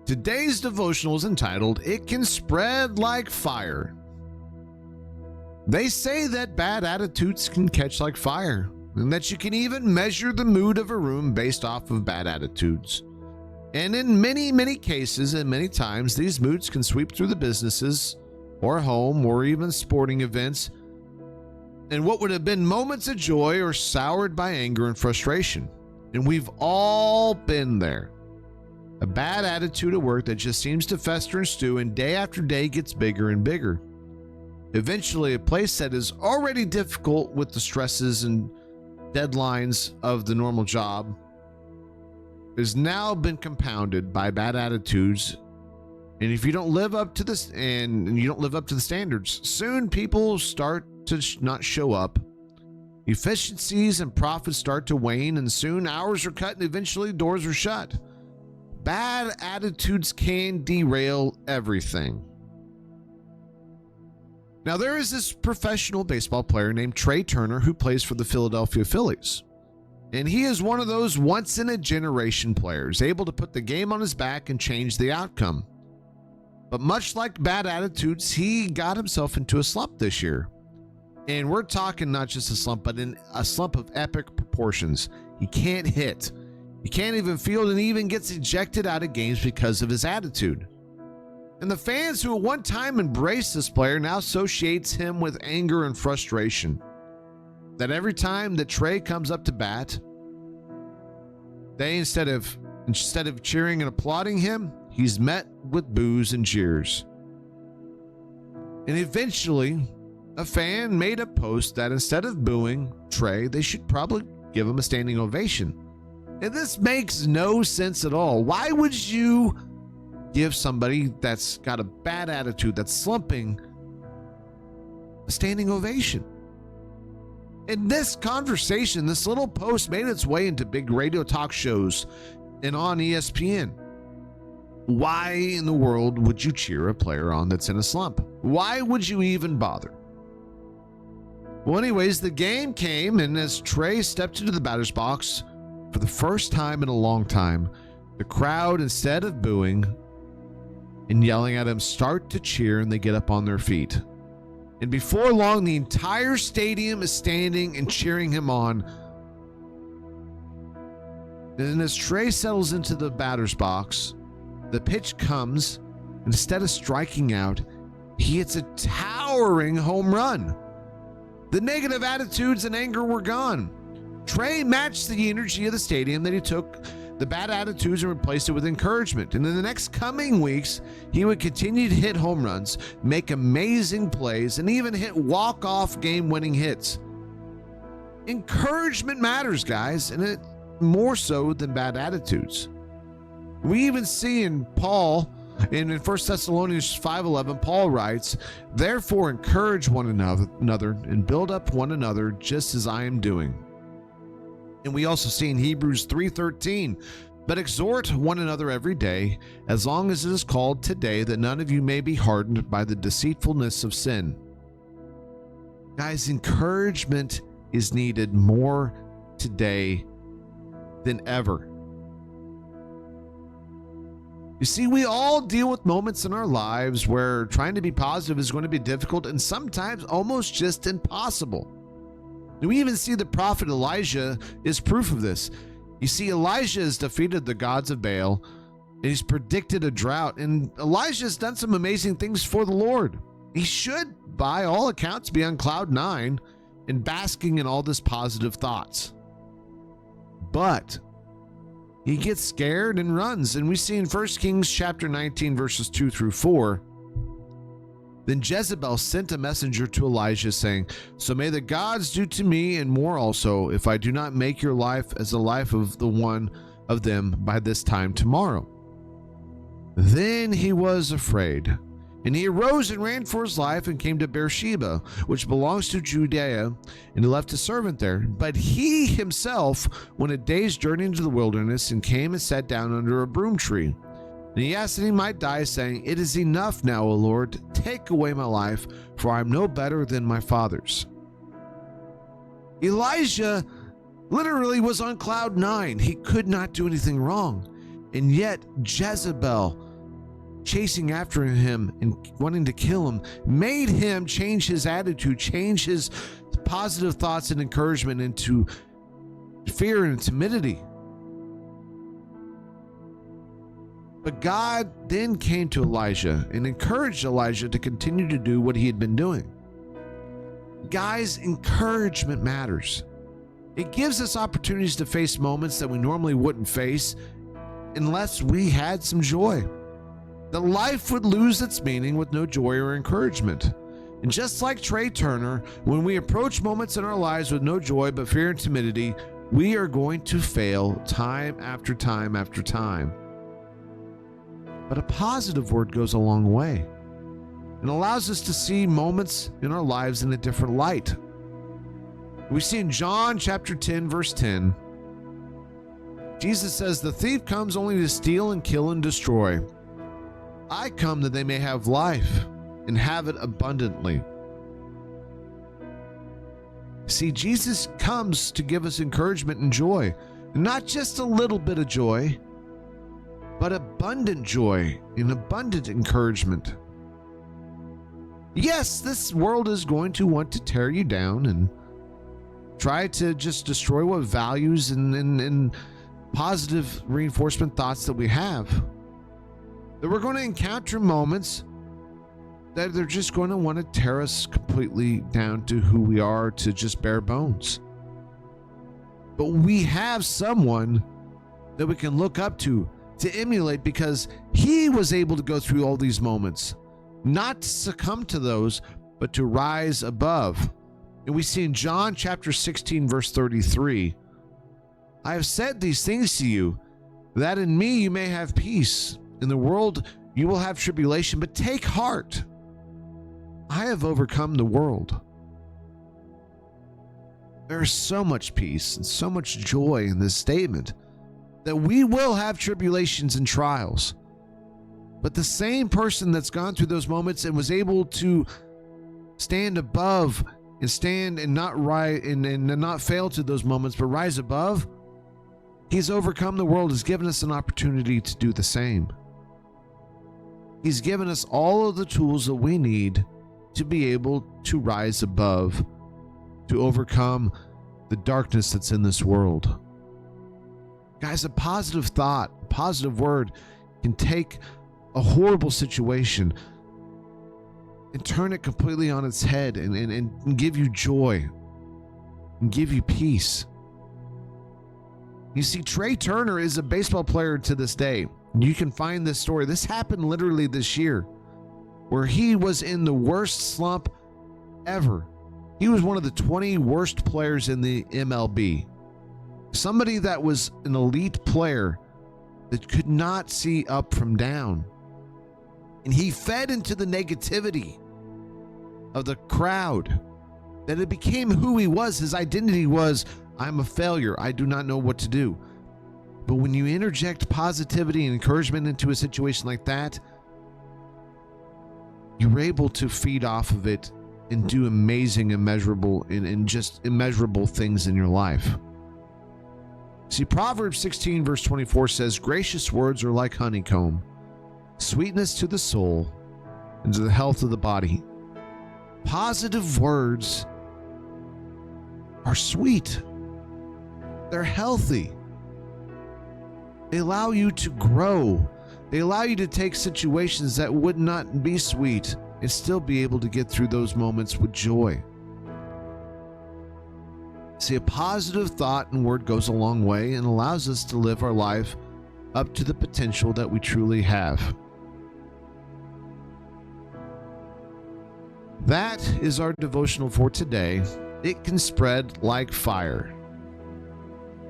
Today's devotional is entitled, "It Can Spread Like Fire." They say that bad attitudes can catch like fire, and that you can even measure the mood of a room based off of bad attitudes. And in many, many cases and many times, these moods can sweep through the businesses or home or even sporting events, and what would have been moments of joy are soured by anger and frustration. And we've all been there. A bad attitude at work that just seems to fester and stew, and day after day gets bigger and bigger. Eventually, a place that is already difficult with the stresses and deadlines of the normal job has now been compounded by bad attitudes. And if you don't live up to this and you don't live up to the standards, soon people start to not show up. Efficiencies and profits start to wane, and soon hours are cut and eventually doors are shut. Bad attitudes can derail everything. Now, there is this professional baseball player named Trey Turner who plays for the Philadelphia Phillies. And he is one of those once-in-a-generation players, able to put the game on his back and change the outcome. But much like bad attitudes, he got himself into a slump this year. And we're talking not just a slump, but in a slump of epic proportions. He can't hit. He can't even field, and he even gets ejected out of games because of his attitude. And the fans who at one time embraced this player now associates him with anger and frustration. That every time that Trey comes up to bat, they instead of cheering and applauding him, he's met with boos and jeers. And eventually, a fan made a post that instead of booing Trey, they should probably give him a standing ovation. And this makes no sense at all. Why would you give somebody that's got a bad attitude, that's slumping, a standing ovation? In this conversation, this little post made its way into big radio talk shows and on ESPN. Why in the world would you cheer a player on that's in a slump? Why would you even bother? Well, anyways, the game came, and as Trey stepped into the batter's box for the first time in a long time, the crowd, instead of booing and yelling at him, start to cheer, and they get up on their feet. And before long, the entire stadium is standing and cheering him on. And as Trey settles into the batter's box, the pitch comes, and instead of striking out, he hits a towering home run. The negative attitudes and anger were gone. Trey matched the energy of the stadium that he took the bad attitudes and replaced it with encouragement. And in the next coming weeks, he would continue to hit home runs, make amazing plays, and even hit walk-off game-winning hits. Encouragement matters, guys, and it more so than bad attitudes. We even see in Paul, in 1 Thessalonians 5:11, Paul writes, "Therefore encourage one another and build up one another just as I am doing." And we also see in Hebrews 3:13, "But exhort one another every day, as long as it is called today, that none of you may be hardened by the deceitfulness of sin." Guys, encouragement is needed more today than ever. You see, we all deal with moments in our lives where trying to be positive is going to be difficult and sometimes almost just impossible. And we even see the prophet Elijah is proof of this. You see, Elijah has defeated the gods of Baal, and he's predicted a drought, and Elijah has done some amazing things for the Lord. He should, by all accounts, be on cloud 9 and basking in all this positive thoughts. But he gets scared and runs, and we see in 1 Kings chapter 19, verses 2 through 4, "Then Jezebel sent a messenger to Elijah, saying, 'So may the gods do to me and more also, if I do not make your life as the life of the one of them by this time tomorrow.' Then he was afraid, and he arose and ran for his life and came to Beersheba, which belongs to Judea, and he left a servant there. But he himself went a day's journey into the wilderness and came and sat down under a broom tree. And he asked that he might die, saying, 'It is enough now, O Lord, take away my life, for I am no better than my fathers.'" Elijah literally was on cloud 9. He could not do anything wrong. And yet Jezebel chasing after him and wanting to kill him, made him change his attitude, change his positive thoughts and encouragement into fear and timidity. But God then came to Elijah and encouraged Elijah to continue to do what he had been doing. Guys, encouragement matters. It gives us opportunities to face moments that we normally wouldn't face unless we had some joy. That life would lose its meaning with no joy or encouragement. And just like Trey Turner, when we approach moments in our lives with no joy but fear and timidity, we are going to fail time after time after time. But a positive word goes a long way and allows us to see moments in our lives in a different light. We see in John chapter 10, verse 10, Jesus says, "The thief comes only to steal and kill and destroy. I come that they may have life and have it abundantly." See, Jesus comes to give us encouragement and joy, not just a little bit of joy, but abundant joy and abundant encouragement. Yes, this world is going to want to tear you down and try to just destroy what values and positive reinforcement thoughts that we have. That we're going to encounter moments that they're just going to want to tear us completely down to who we are, to just bare bones. But we have someone that we can look up to emulate, because he was able to go through all these moments, not to succumb to those, but to rise above. And we see in John chapter 16, verse 33, "I have said these things to you, that in me you may have peace. In the world you will have tribulation, but take heart. I have overcome the world." There is so much peace and so much joy in this statement, that we will have tribulations and trials. But the same person that's gone through those moments and was able to stand above and stand and not rise and not fail to those moments, but rise above, he's overcome the world, has given us an opportunity to do the same. He's given us all of the tools that we need to be able to rise above, to overcome the darkness that's in this world. Guys, a positive thought, a positive word can take a horrible situation and turn it completely on its head and give you joy and give you peace. You see, Trey Turner is a baseball player to this day. You can find this story. This happened literally this year, where he was in the worst slump ever. He was one of the 20 worst players in the MLB. Somebody that was an elite player that could not see up from down. And he fed into the negativity of the crowd, that it became who he was. His identity was, "I'm a failure. I do not know what to do." But when you interject positivity and encouragement into a situation like that, you're able to feed off of it and do amazing, immeasurable, and just immeasurable things in your life. See, Proverbs 16, verse 24 says, "Gracious words are like honeycomb, sweetness to the soul and to the health of the body." Positive words are sweet. They're healthy. They allow you to grow. They allow you to take situations that would not be sweet and still be able to get through those moments with joy. See, a positive thought and word goes a long way and allows us to live our life up to the potential that we truly have. That is our devotional for today. It can spread like fire.